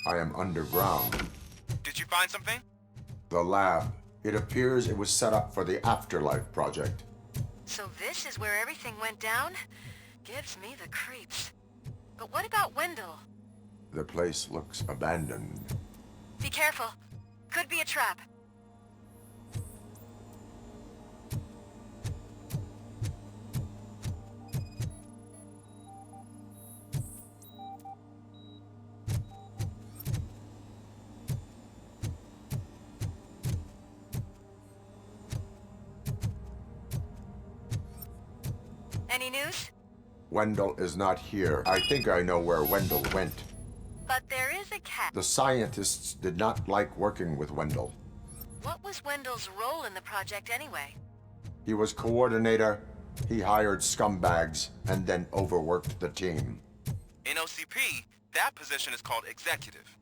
I am underground. Did you find something? The lab. It appears it was set up for the Afterlife project. So this is where everything went down? Gives me the creeps. But what about Wendell? The place looks abandoned. Be careful. Could be a trap. Any news? Wendell is not here. I think I know where Wendell went. But there is a cat. The scientists did not like working with Wendell. What was Wendell's role in the project anyway? He was coordinator, he hired scumbags, and then overworked the team. In OCP, that position is called executive.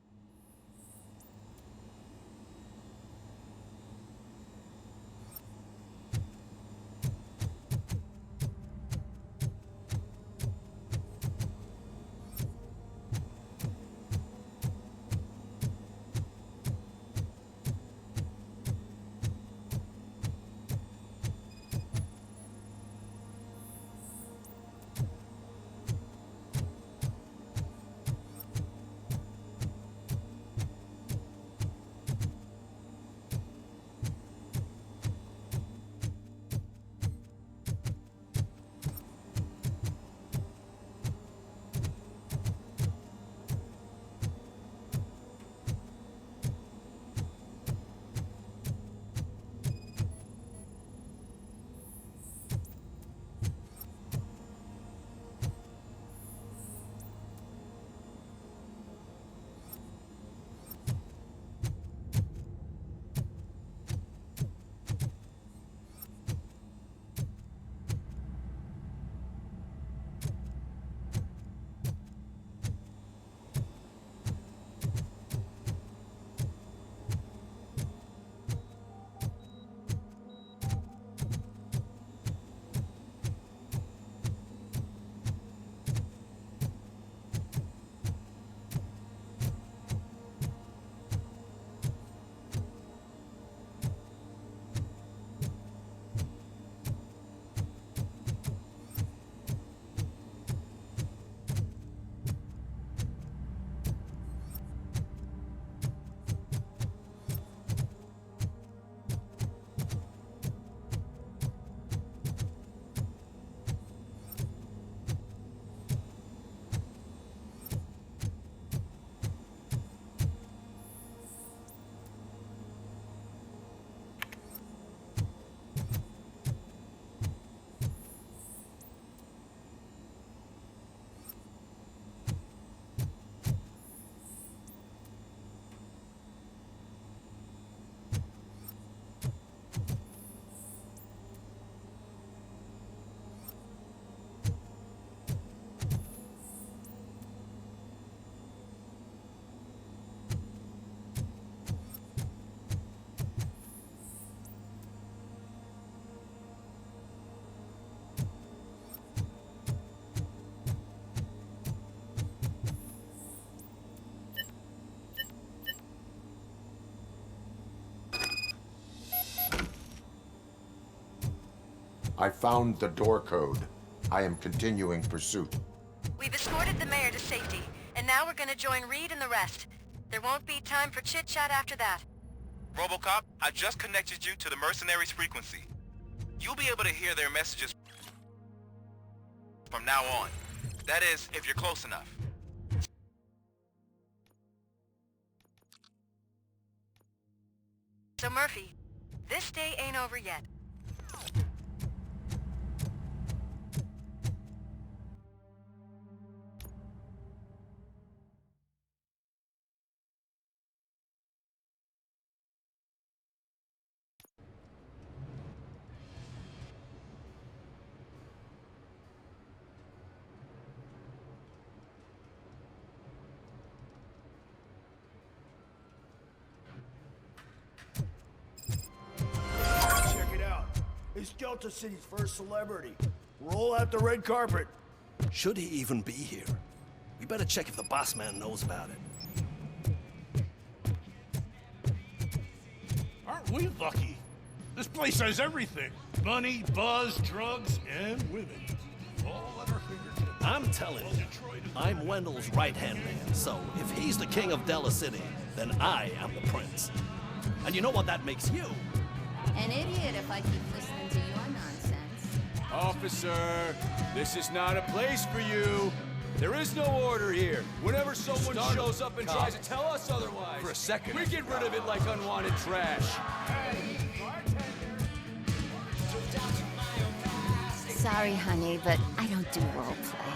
I found the door code. I am continuing pursuit. We've escorted the mayor to safety, and now we're gonna join Reed and the rest. There won't be time for chit-chat after that. RoboCop, I just connected you to the mercenaries' frequency. You'll be able to hear their messages from now on. That is, if you're close enough. So Murphy, this day ain't over yet. He's Delta City's first celebrity. Roll out the red carpet. Should he even be here? We better check if the boss man knows about it. We lucky. This place has everything. Money, buzz, drugs, and women. All at our fingertips. I'm telling you, I'm Wendell's right-hand man, so if he's the king of Della City, then I am the prince. And you know what that makes you? An idiot if I keep listening to your nonsense. Officer, this is not a place for you. There is no order here. Whenever someone shows up and tries to tell us otherwise, for a second, we get rid of it like unwanted trash. Sorry, honey, but I don't do role play.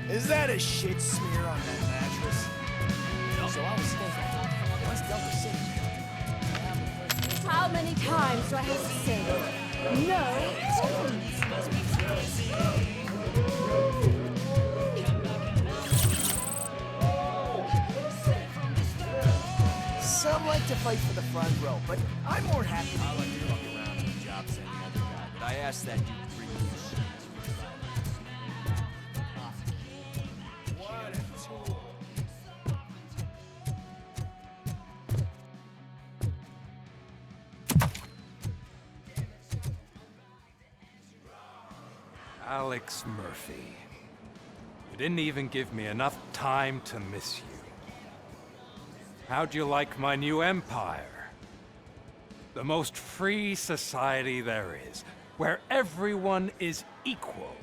Is that a shit smear on that mattress? So I was thinking, what's Delta City? How many times do I have to say no? Some like to fight for the front row, but I'm more happy to let you walk around on the job than any other guy. But I asked that you 3 years. What a tool. Alex Murphy. You didn't even give me enough time to miss you. How'd you like my new empire? The most free society there is, where everyone is equal,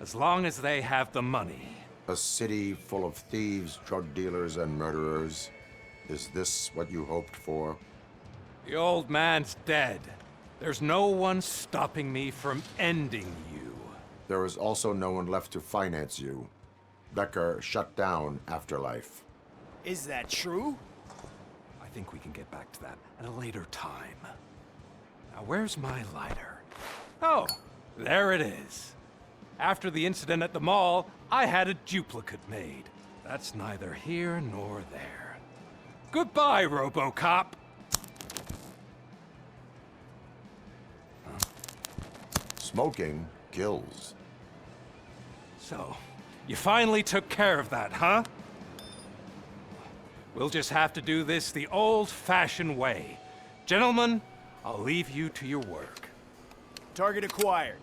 as long as they have the money. A city full of thieves, drug dealers, and murderers. Is this what you hoped for? The old man's dead. There's no one stopping me from ending you. There is also no one left to finance you. Becker shut down Afterlife. Is that true? I think we can get back to that at a later time. Now, where's my lighter? Oh, there it is. After the incident at the mall, I had a duplicate made. That's neither here nor there. Goodbye, RoboCop. Smoking kills. So, you finally took care of that, huh? We'll just have to do this the old-fashioned way. Gentlemen, I'll leave you to your work. Target acquired.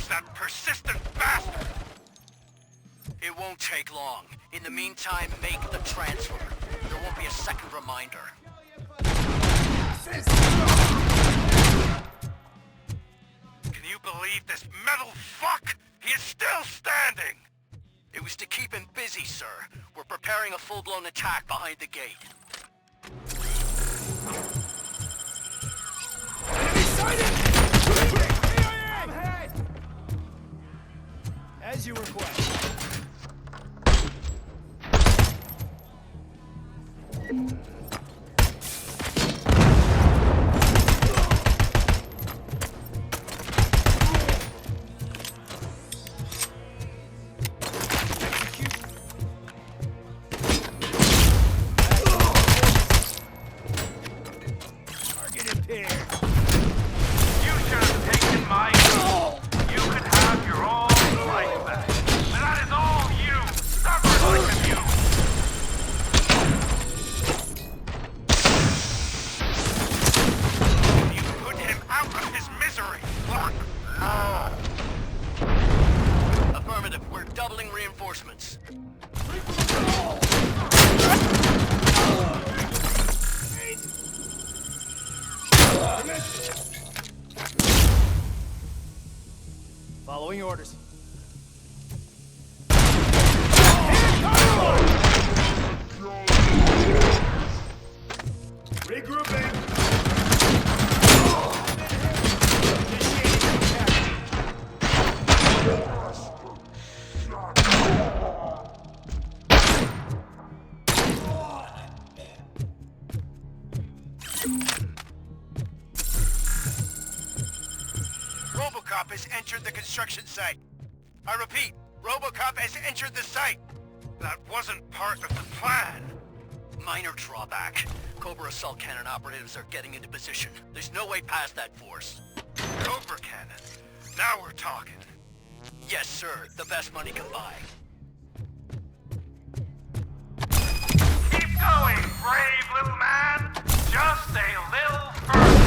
That persistent bastard! It won't take long. In the meantime, make the transfer. There won't be a second reminder. Can you believe this metal fuck? He is still standing! It was to keep him busy, sir. We're preparing a full-blown attack behind the gate. Enemy sighted! I'm hit! As you request. Following orders. Regrouping. has entered the construction site. I repeat, RoboCop has entered the site. That wasn't part of the plan. Minor drawback. Cobra assault cannon operatives are getting into position. There's no way past that force. Cobra cannon? Now we're talking. Yes, sir. The best money can buy. Keep going, brave little man. Just a little further.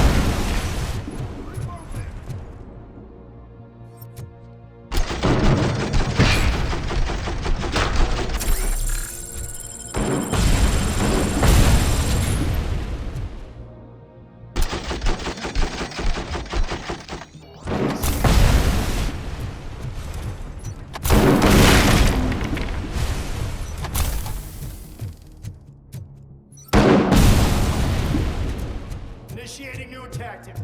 Initiating new tactic.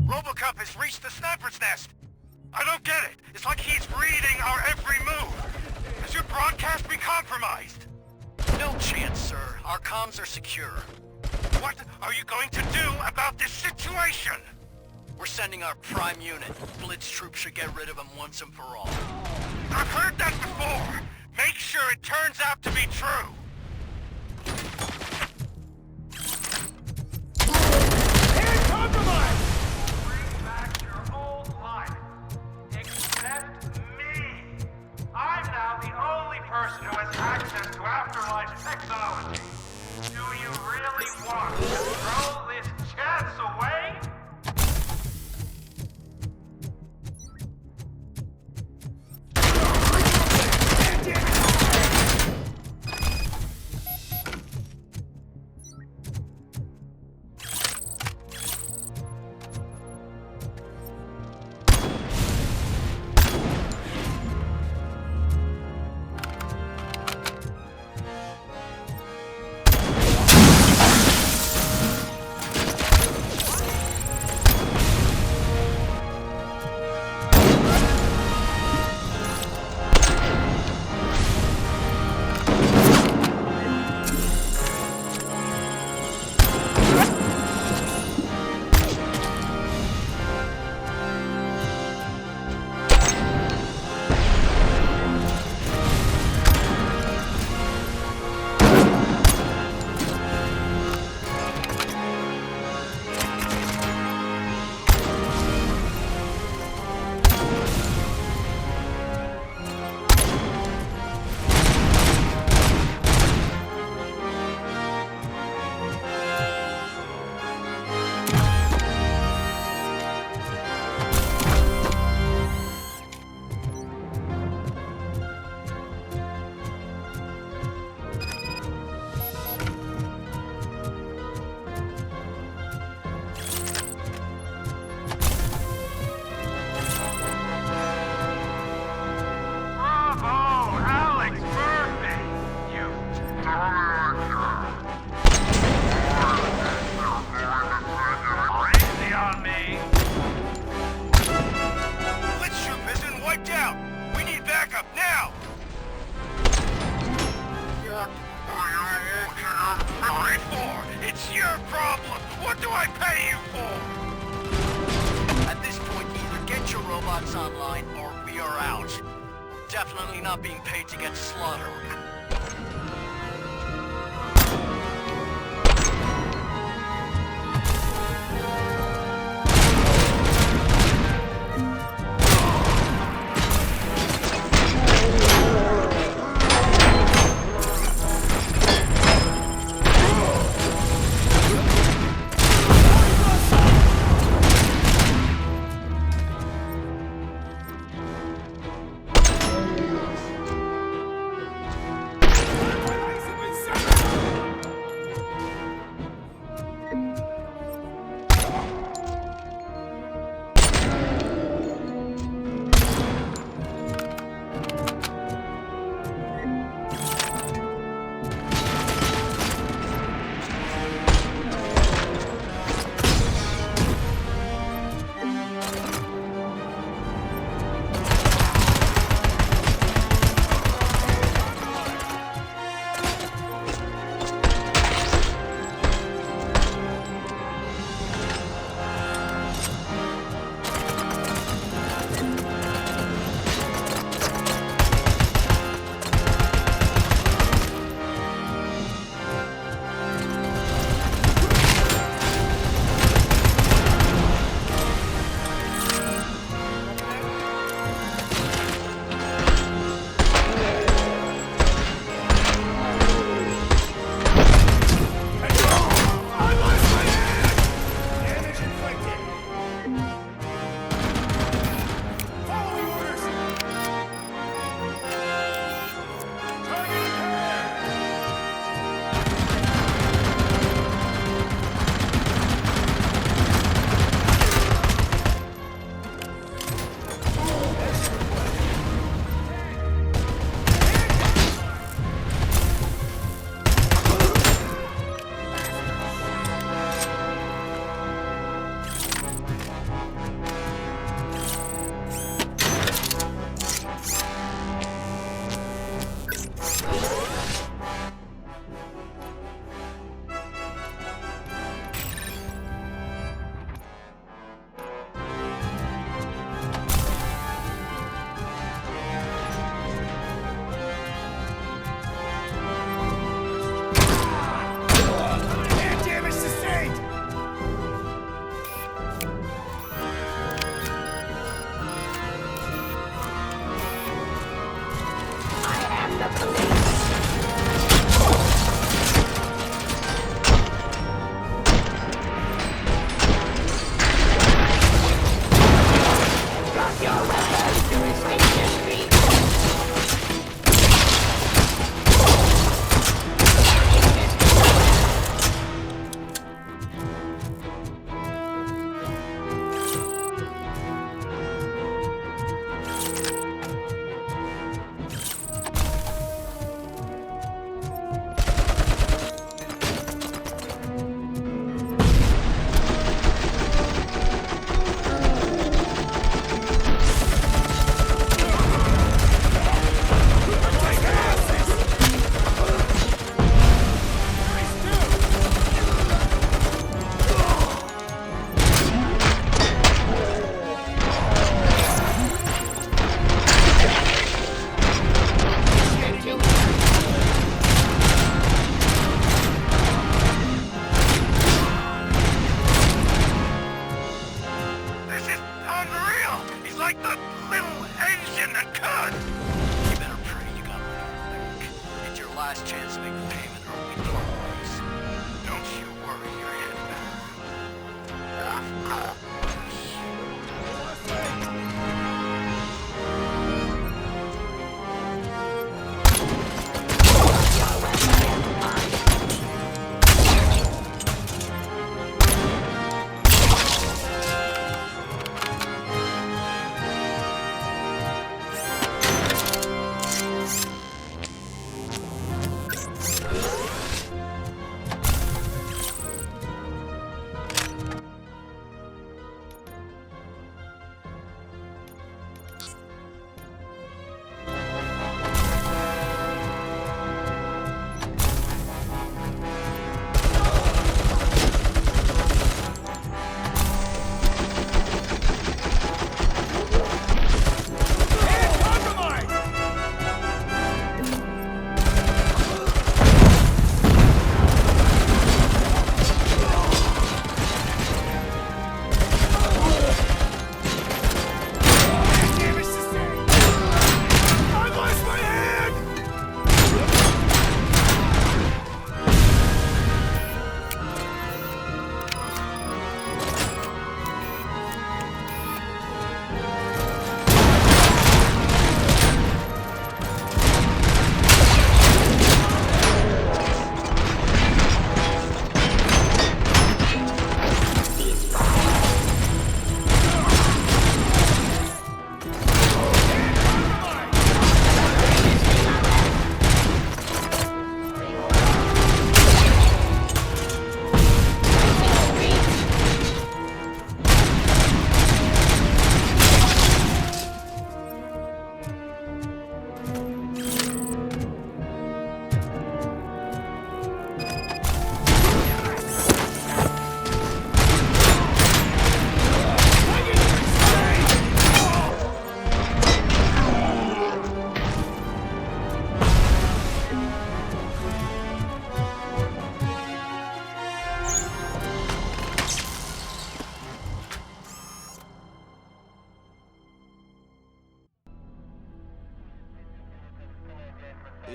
RoboCop has reached the sniper's nest. I don't get it. It's like he's reading our every move. Has your broadcast been compromised? No chance, sir. Our comms are secure. What are you going to do about this situation? We're sending our prime unit. Blitz troops should get rid of him once and for all. I've heard that before. Make sure it turns out to be true. Compromise! Bring back your old life. Except me. I'm now the only person who has access to afterlife technology. Do you really want to throw this chance away? It's your problem! What do I pay you for? At this point, either get your robots online or we are out. Definitely not being paid to get slaughtered.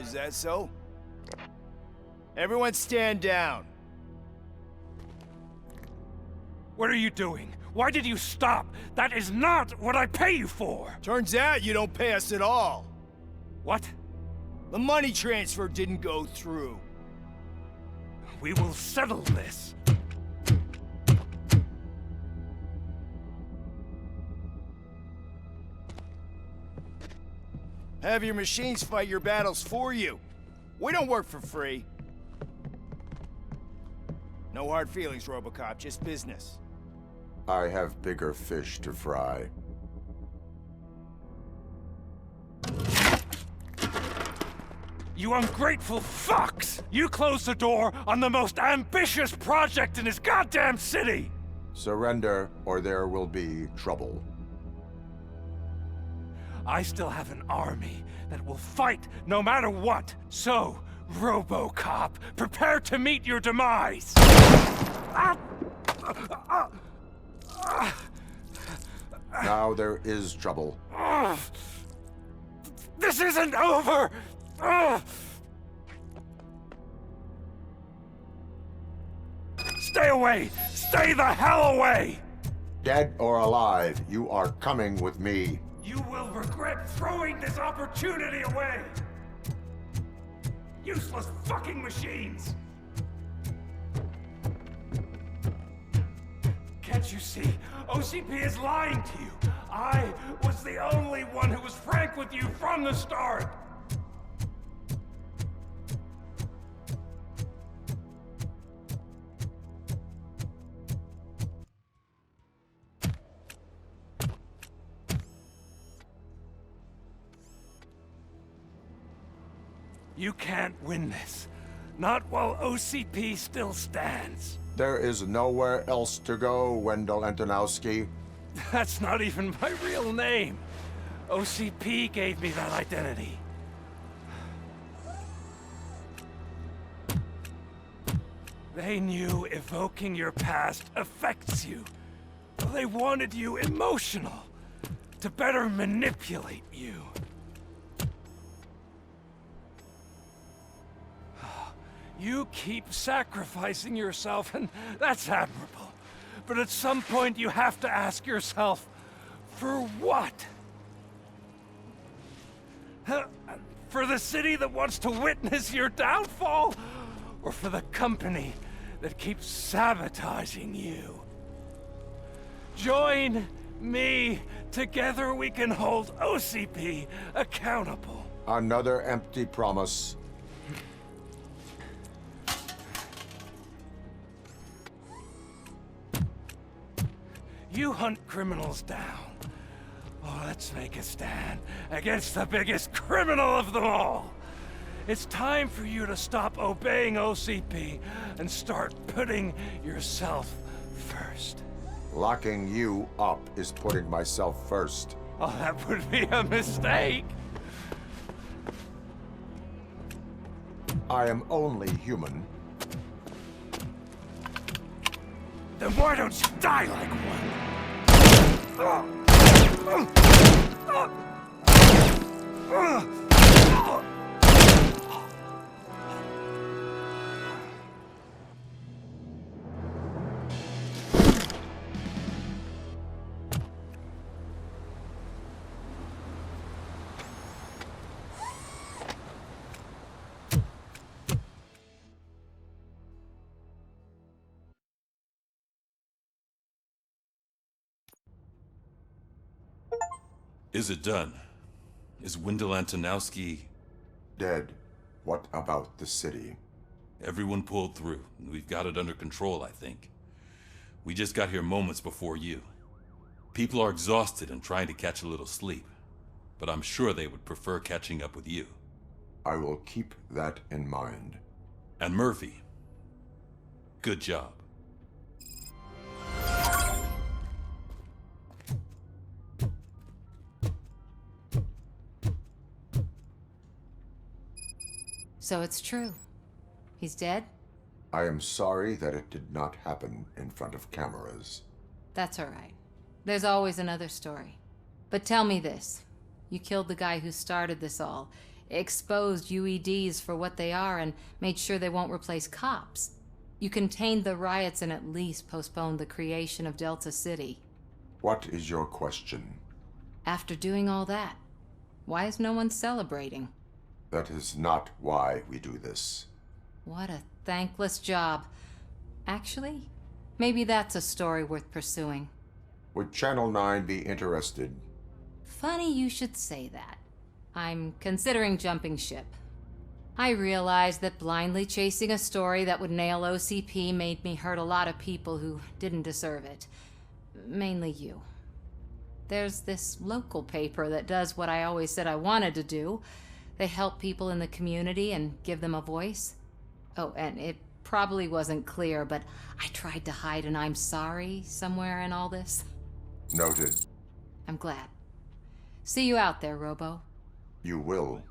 Is that so? Everyone stand down. What are you doing? Why did you stop? That is not what I pay you for! Turns out you don't pay us at all. What? The money transfer didn't go through. We will settle this. Have your machines fight your battles for you. We don't work for free. No hard feelings, RoboCop, just business. I have bigger fish to fry. You ungrateful fucks! You closed the door on the most ambitious project in this goddamn city! Surrender, or there will be trouble. I still have an army that will fight no matter what. So, RoboCop, prepare to meet your demise! Now there is trouble. This isn't over! Stay away! Stay the hell away! Dead or alive, you are coming with me. You will regret throwing this opportunity away! Useless fucking machines! Can't you see? OCP is lying to you! I was the only one who was frank with you from the start! You can't win this. Not while OCP still stands. There is nowhere else to go, Wendell Antonowski. That's not even my real name. OCP gave me that identity. They knew evoking your past affects you. They wanted you emotional, to better manipulate you. You keep sacrificing yourself, and that's admirable. But at some point, you have to ask yourself, for what? For the city that wants to witness your downfall? Or for the company that keeps sabotaging you? Join me. Together we can hold OCP accountable. Another empty promise. You hunt criminals down. Oh, let's make a stand against the biggest criminal of them all. It's time for you to stop obeying OCP and start putting yourself first. Locking you up is putting myself first. Oh, that would be a mistake. I am only human. Then why don't you die like one? Is it done? Is Wendell Antonowski... dead? What about the city? Everyone pulled through. We've got it under control, I think. We just got here moments before you. People are exhausted and trying to catch a little sleep. But I'm sure they would prefer catching up with you. I will keep that in mind. And Murphy, good job. So it's true. He's dead? I am sorry that it did not happen in front of cameras. That's all right. There's always another story. But tell me this. You killed the guy who started this all. exposed UEDs for what they are and made sure they won't replace cops. You contained the riots and at least postponed the creation of Delta City. What is your question? After doing all that, why is no one celebrating? That is not why we do this. What a thankless job. Actually, maybe that's a story worth pursuing. Would Channel 9 be interested? Funny you should say that. I'm considering jumping ship. I realized that blindly chasing a story that would nail OCP made me hurt a lot of people who didn't deserve it. Mainly you. There's this local paper that does what I always said I wanted to do. They help people in the community and give them a voice. Oh, and it probably wasn't clear, but I tried to hide an I'm sorry somewhere in all this. Noted. I'm glad. See you out there, Robo. You will.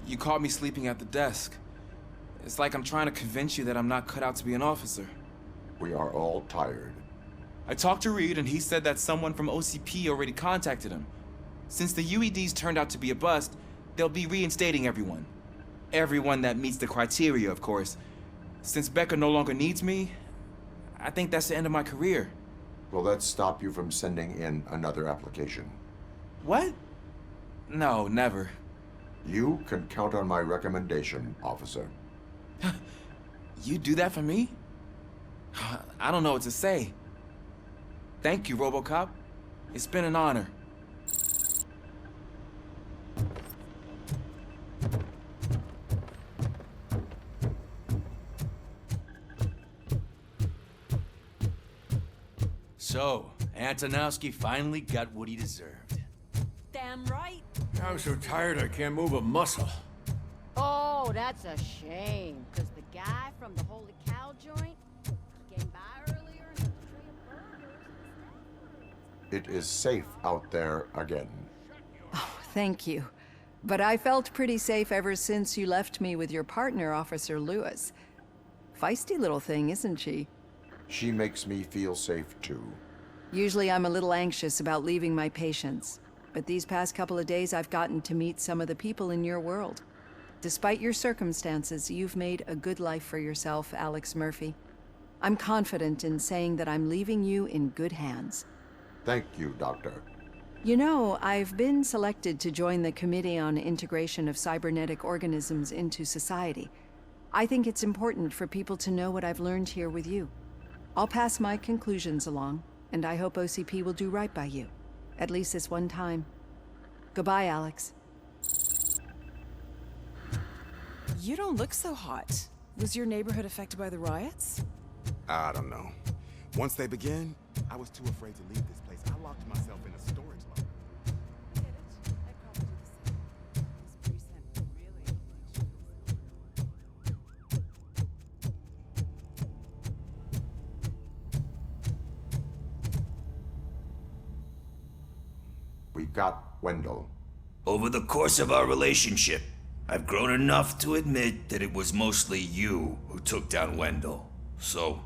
You caught me sleeping at the desk. It's like I'm trying to convince you that I'm not cut out to be an officer. We are all tired. I talked to Reed and he said that someone from OCP already contacted him. Since the UEDs turned out to be a bust, they'll be reinstating everyone. Everyone that meets the criteria, of course. Since Becca no longer needs me, I think that's the end of my career. Will that stop you from sending in another application? What? No, never. You can count on my recommendation, officer. You do that for me? I don't know what to say. Thank you, RoboCop. It's been an honor. So, Antonowski finally got what he deserved. Damn right. I'm so tired I can't move a muscle. Oh, that's a shame. Because the guy from the Holy Cow joint came by earlier and had a tray of burgers. It is safe out there again. Oh, thank you. But I felt pretty safe ever since you left me with your partner, Officer Lewis. Feisty little thing, isn't she? She makes me feel safe too. Usually I'm a little anxious about leaving my patients. But these past couple of days I've gotten to meet some of the people in your world. Despite your circumstances, you've made a good life for yourself, Alex Murphy. I'm confident in saying that I'm leaving you in good hands. Thank you, Doctor. You know, I've been selected to join the Committee on Integration of Cybernetic Organisms into Society. I think it's important for people to know what I've learned here with you. I'll pass my conclusions along, and I hope OCP will do right by you. At least this one time. Goodbye, Alex. You don't look so hot. Was your neighborhood affected by the riots? I don't know. Once they began, I was too afraid to leave this place. I locked myself in a storage locker. We got Wendell. Over the course of our relationship, I've grown enough to admit that it was mostly you who took down Wendell. So,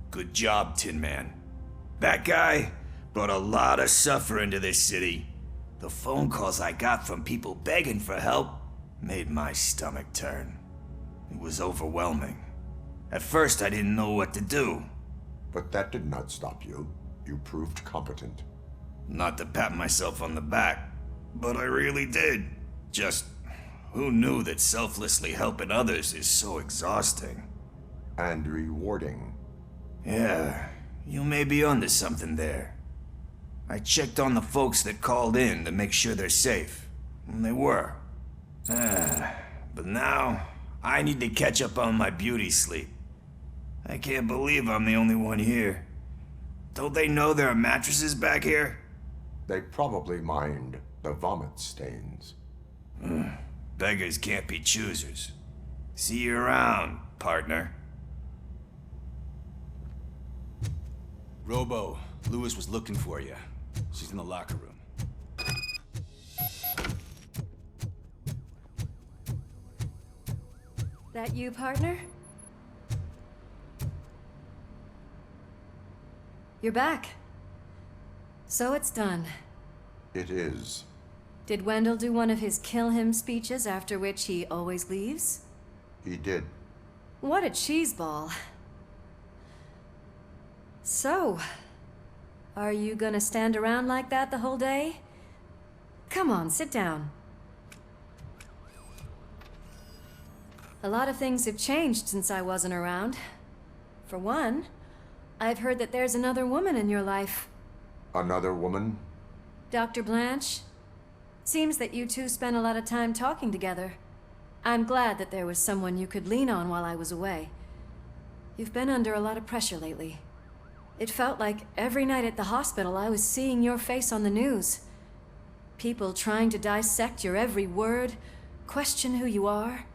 good job, Tin Man. That guy brought a lot of suffering to this city. The phone calls I got from people begging for help made my stomach turn. It was overwhelming. At first, I didn't know what to do. But that did not stop you. You proved competent. Not to pat myself on the back, but I really did. Just, who knew that selflessly helping others is so exhausting? And rewarding. Yeah, you may be onto something there. I checked on the folks that called in to make sure they're safe, and they were. But now, I need to catch up on my beauty sleep. I can't believe I'm the only one here. Don't they know there are mattresses back here? They probably mind the vomit stains. Beggars can't be choosers. See you around, partner. Robo, Lewis was looking for you. She's in the locker room. That you, partner? You're back. So it's done. It is. Did Wendell do one of his kill him speeches after which he always leaves? He did. What a cheeseball. So, are you gonna stand around like that the whole day? Come on, sit down. A lot of things have changed since I wasn't around. For one, I've heard that there's another woman in your life. Another woman? Dr. Blanche? Seems that you two spent a lot of time talking together. I'm glad that there was someone you could lean on while I was away. You've been under a lot of pressure lately. It felt like every night at the hospital I was seeing your face on the news. People trying to dissect your every word, question who you are,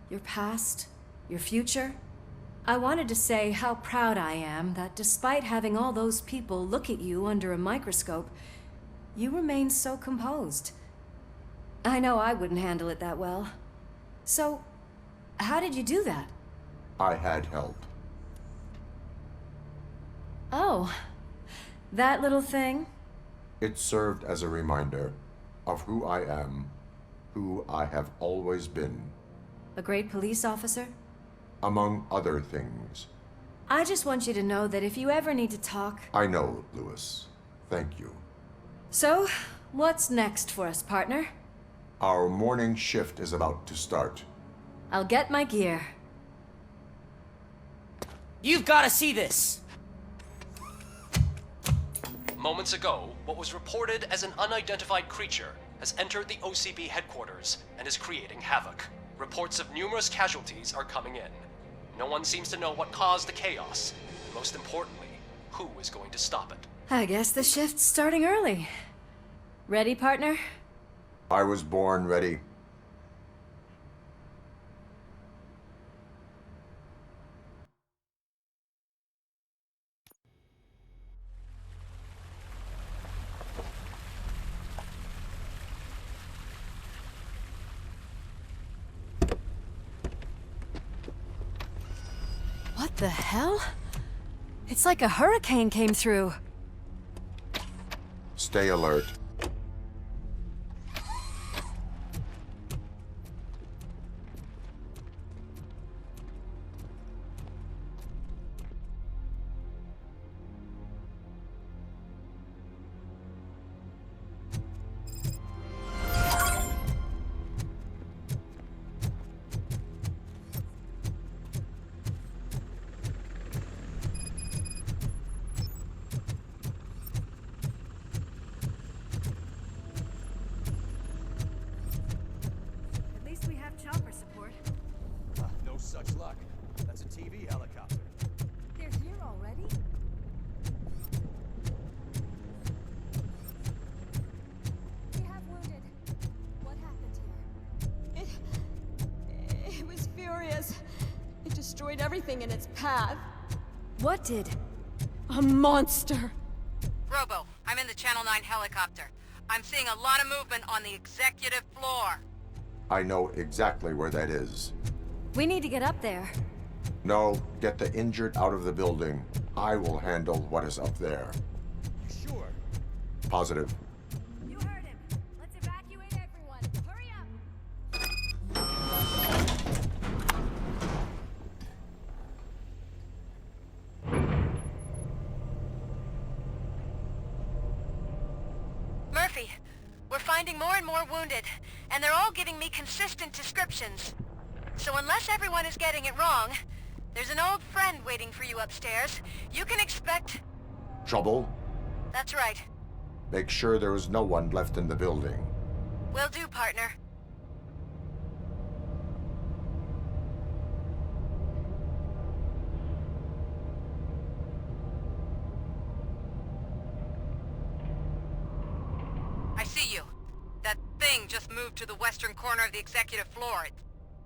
your past, your future. I wanted to say how proud I am that despite having all those people look at you under a microscope, you remain so composed. I know I wouldn't handle it that well. So, how did you do that? I had help. Oh, that little thing? It served as a reminder of who I am, who I have always been. A great police officer? Among other things. I just want you to know that if you ever need to talk... I know, Lewis. Thank you. So, what's next for us, partner? Our morning shift is about to start. I'll get my gear. You've got to see this! Moments ago, what was reported as an unidentified creature has entered the OCB headquarters and is creating havoc. Reports of numerous casualties are coming in. No one seems to know what caused the chaos, and most importantly, who is going to stop it. I guess the shift's starting early. Ready, partner? I was born ready. What the hell? It's like a hurricane came through. Stay alert. Such luck. That's a TV helicopter. They're here already? We have wounded. What happened here? It was furious. It destroyed everything in its path. What did? A monster. Robo, I'm in the Channel 9 helicopter. I'm seeing a lot of movement on the executive floor. I know exactly where that is. We need to get up there. No, get the injured out of the building. I will handle what is up there. Sure. Positive. You heard him. Let's evacuate everyone. Hurry up! Murphy, we're finding more and more wounded, and they're all giving me consistent descriptions. So unless everyone is getting it wrong, there's an old friend waiting for you upstairs. You can expect... Trouble? That's right. Make sure there is no one left in the building. Will do, partner. I see you. That thing just moved to the western corner of the executive floor.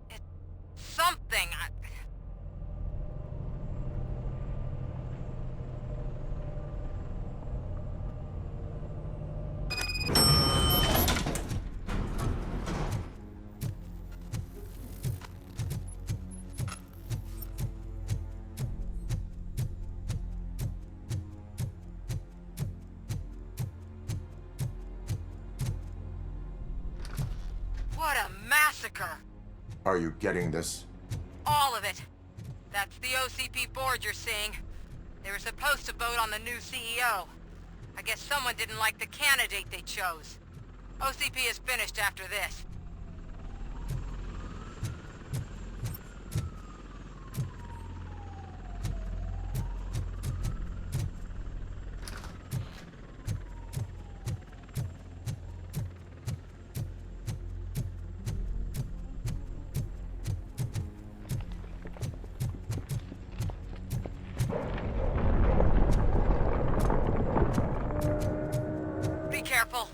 It's something. What a massacre! Are you getting this? All of it. That's the OCP board you're seeing. They were supposed to vote on the new CEO. I guess someone didn't like the candidate they chose. OCP is finished after this. Be careful.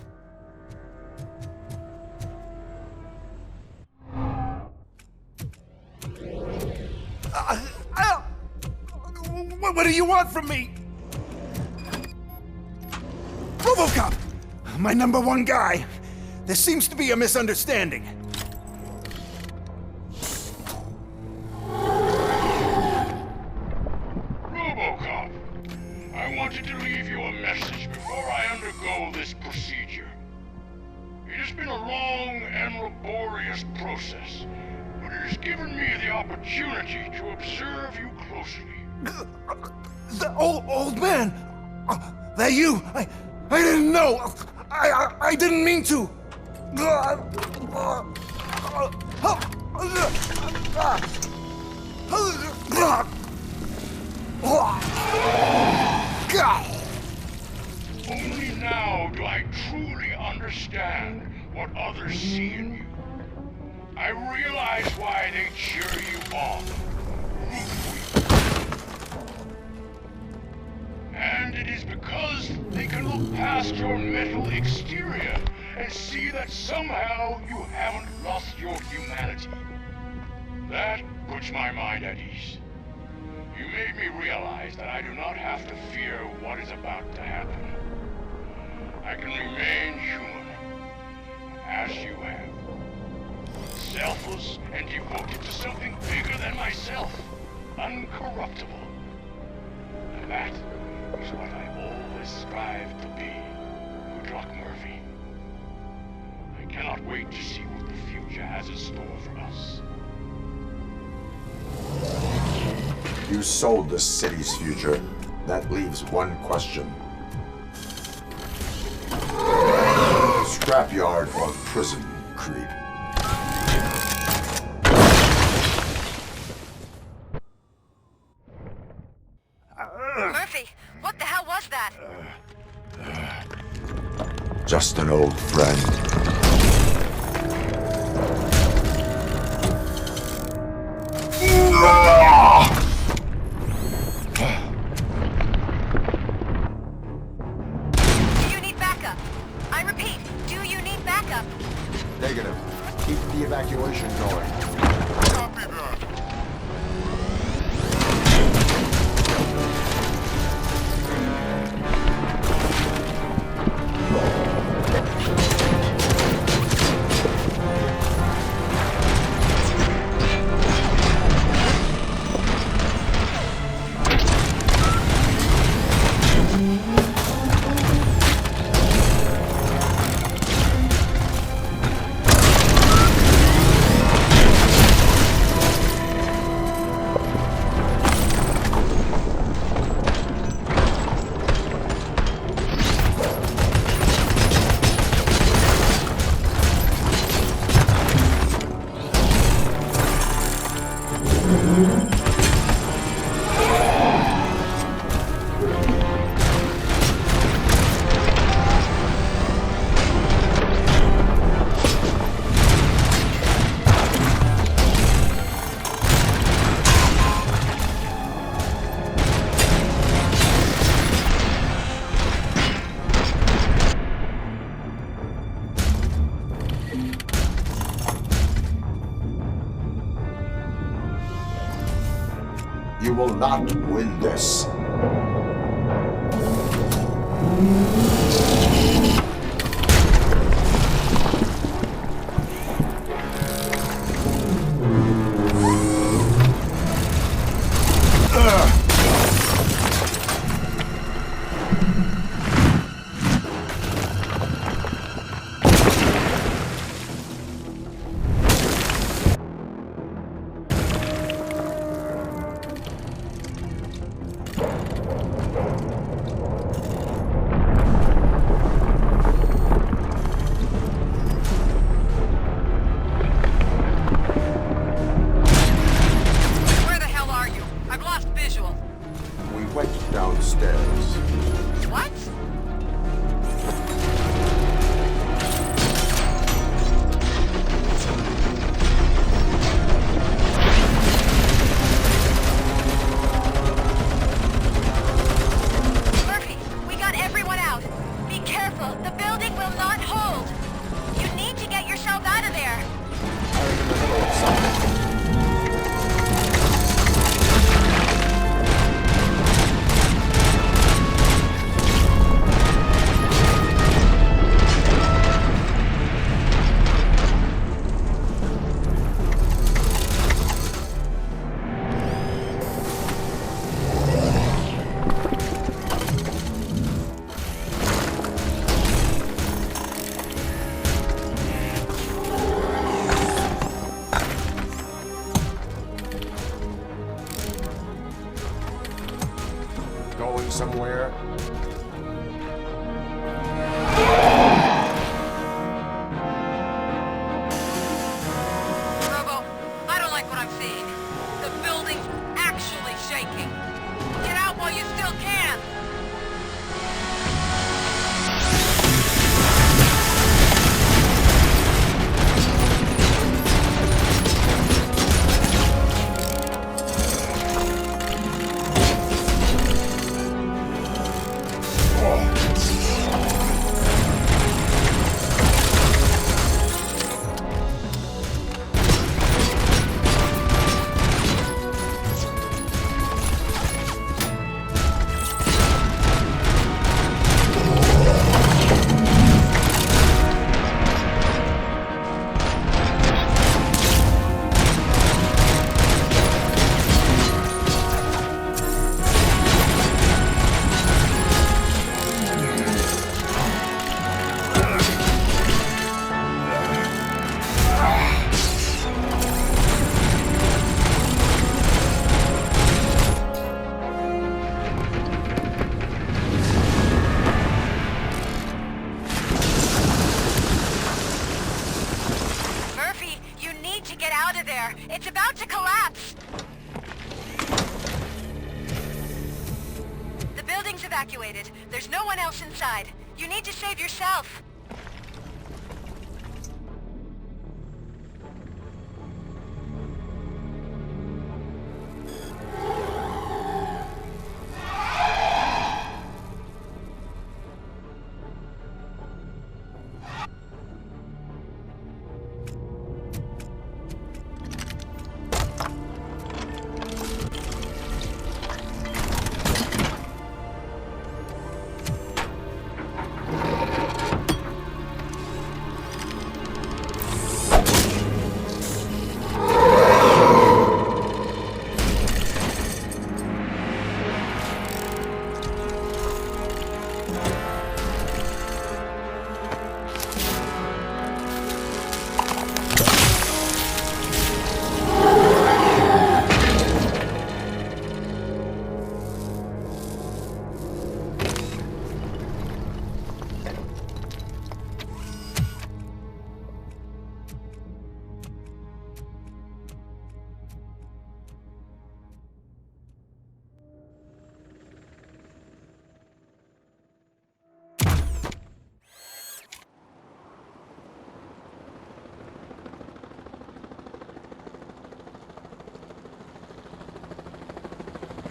What do you want from me? RoboCop! My #1 guy. There seems to be a misunderstanding. RoboCop, I wanted to leave you a message before I undergo this procedure. It has been a long and laborious process, but it has given me the opportunity to observe you closely. The old man! That you! I didn't know! I didn't mean to! Only now do I truly understand what others see in you. I realize why they cheer you on, root for you. And it is because they can look past your metal exterior and see that somehow you haven't lost your humanity. That puts my mind at ease. You made me realize that I do not have to fear what is about to happen. I can remain human, as you have. Selfless and devoted to something bigger than myself. Uncorruptible. And that is what I always strive to be, Good Murphy. I cannot wait to see what the future has in store for us. You sold the city's future. That leaves one question. Scrapyard or prison, Creed? Murphy, what the hell was that? Just an old friend. Do you need backup? I repeat, do you need backup? Negative. Keep the evacuation going. Copy that. You will not win this. anywhere? Robo, I don't like what I'm seeing. The building's actually shaking. Get out while you still can! It's about to collapse! The building's evacuated. There's no one else inside. You need to save yourself.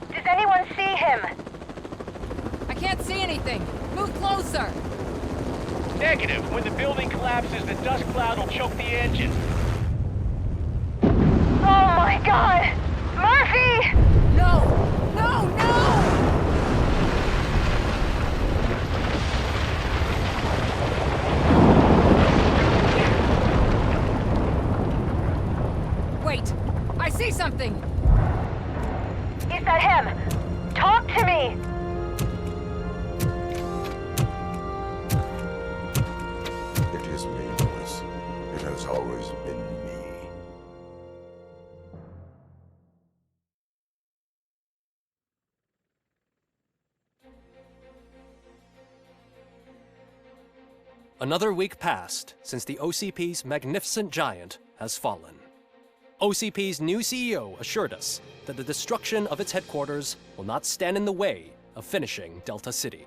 Does anyone see him? I can't see anything. Move closer. Negative. When the building collapses, the dust cloud will choke the engine. Oh my god! Murphy! No! No, no! Wait! I see something! Is that him? Talk to me! It is me, Louis. It has always been me. Another week passed since the OCP's magnificent giant has fallen. OCP's new CEO assured us that the destruction of its headquarters will not stand in the way of finishing Delta City.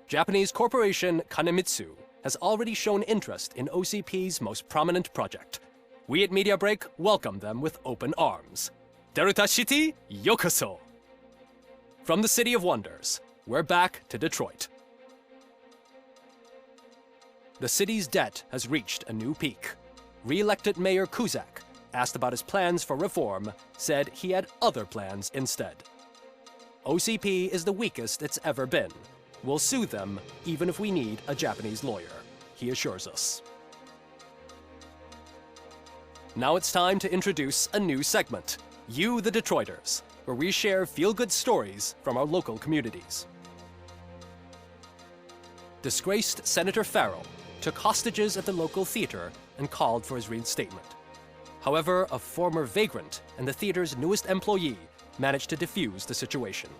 Japanese corporation Kanemitsu has already shown interest in OCP's most prominent project. We at Media Break welcome them with open arms. Delta City, yokoso! From the City of Wonders, we're back to Detroit. The city's debt has reached a new peak. Re-elected Mayor Kuzak, asked about his plans for reform, said he had other plans instead. OCP is the weakest it's ever been. We'll sue them even if we need a Japanese lawyer, he assures us. Now it's time to introduce a new segment, You the Detroiters, where we share feel-good stories from our local communities. Disgraced Senator Farrell took hostages at the local theater and called for his reinstatement. However, a former vagrant and the theater's newest employee managed to defuse the situation.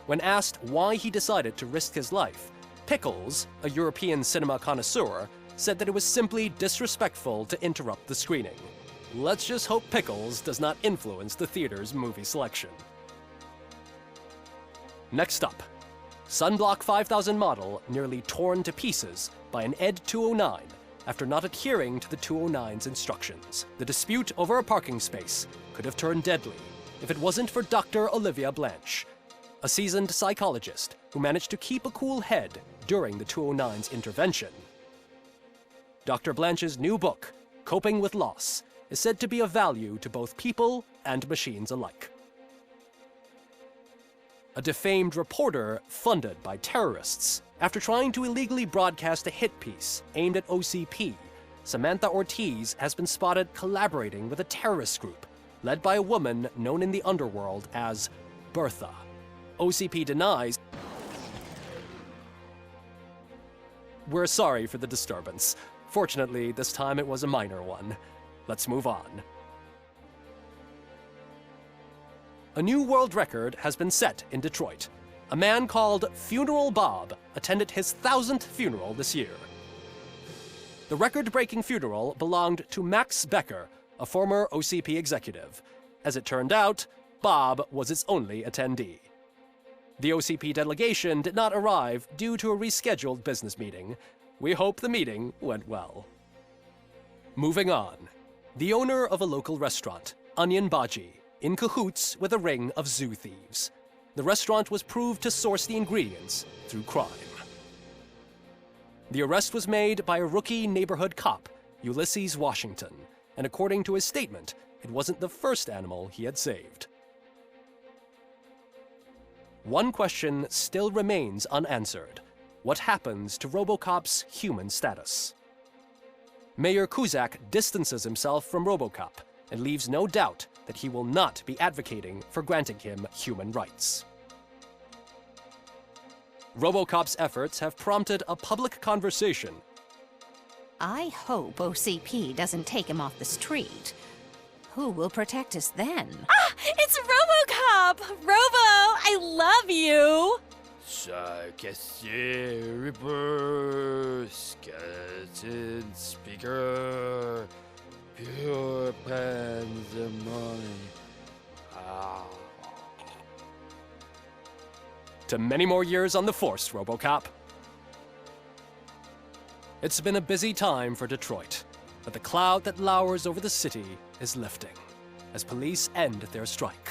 When asked why he decided to risk his life, Pickles, a European cinema connoisseur, said that it was simply disrespectful to interrupt the screening. Let's just hope Pickles does not influence the theater's movie selection. Next up, Sunblock 5000 model nearly torn to pieces by an ED 209 after not adhering to the 209's instructions. The dispute over a parking space could have turned deadly if it wasn't for Dr. Olivia Blanche, a seasoned psychologist who managed to keep a cool head during the 209's intervention. Dr. Blanche's new book, Coping with Loss, is said to be of value to both people and machines alike. A defamed reporter funded by terrorists. After trying to illegally broadcast a hit piece aimed at OCP, Samantha Ortiz has been spotted collaborating with a terrorist group led by a woman known in the underworld as Bertha. OCP denies. We're sorry for the disturbance. Fortunately, this time it was a minor one. Let's move on. A new world record has been set in Detroit. A man called Funeral Bob attended his 1000th funeral this year. The record-breaking funeral belonged to Max Becker, a former OCP executive. As it turned out, Bob was its only attendee. The OCP delegation did not arrive due to a rescheduled business meeting. We hope the meeting went well. Moving on. The owner of a local restaurant, Onion Baji, in cahoots with a ring of zoo thieves. The restaurant was proved to source the ingredients through crime. The arrest was made by a rookie neighborhood cop, Ulysses Washington, and according to his statement, it wasn't the first animal he had saved. One question still remains unanswered. What happens to RoboCop's human status? Mayor Cusack distances himself from RoboCop and leaves no doubt that he will not be advocating for granting him human rights. RoboCop's efforts have prompted a public conversation. I hope OCP doesn't take him off the street. Who will protect us then? Ah! It's RoboCop! Robo, I love you! Ripper, skeleton speaker, pure pandemonium. To many more years on the force, RoboCop. It's been a busy time for Detroit, but the cloud that lowers over the city is lifting as police end their strike.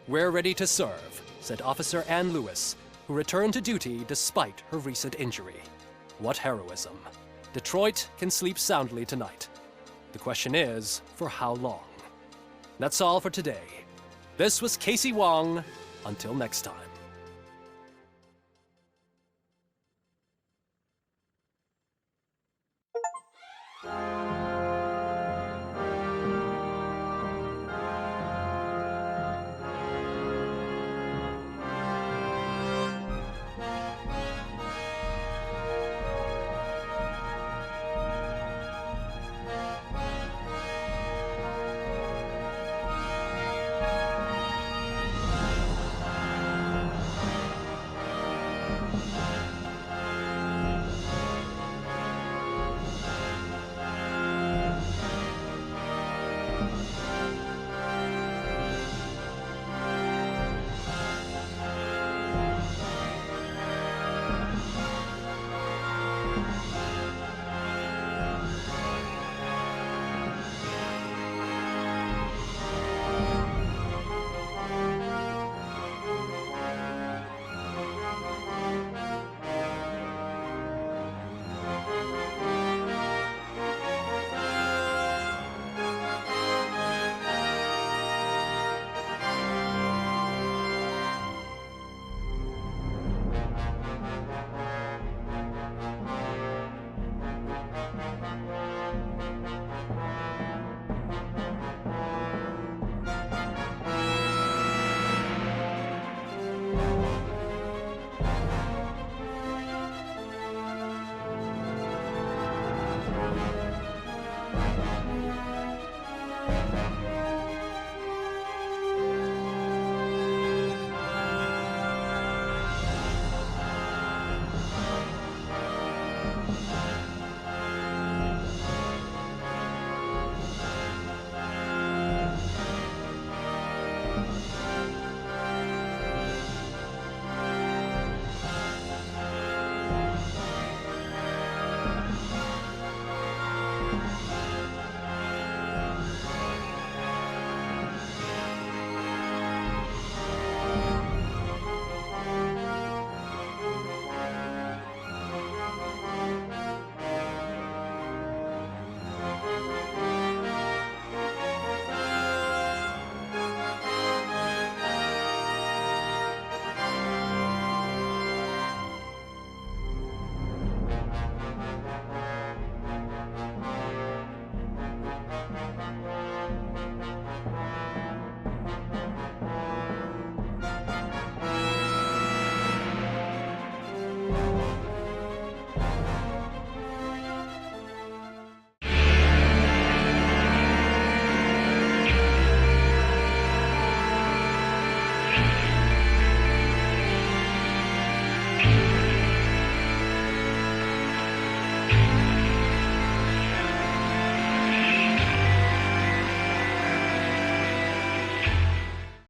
We're ready to serve, said Officer Ann Lewis, who returned to duty despite her recent injury. What heroism. Detroit can sleep soundly tonight. The question is, for how long? That's all for today. This was Casey Wong. Until next time.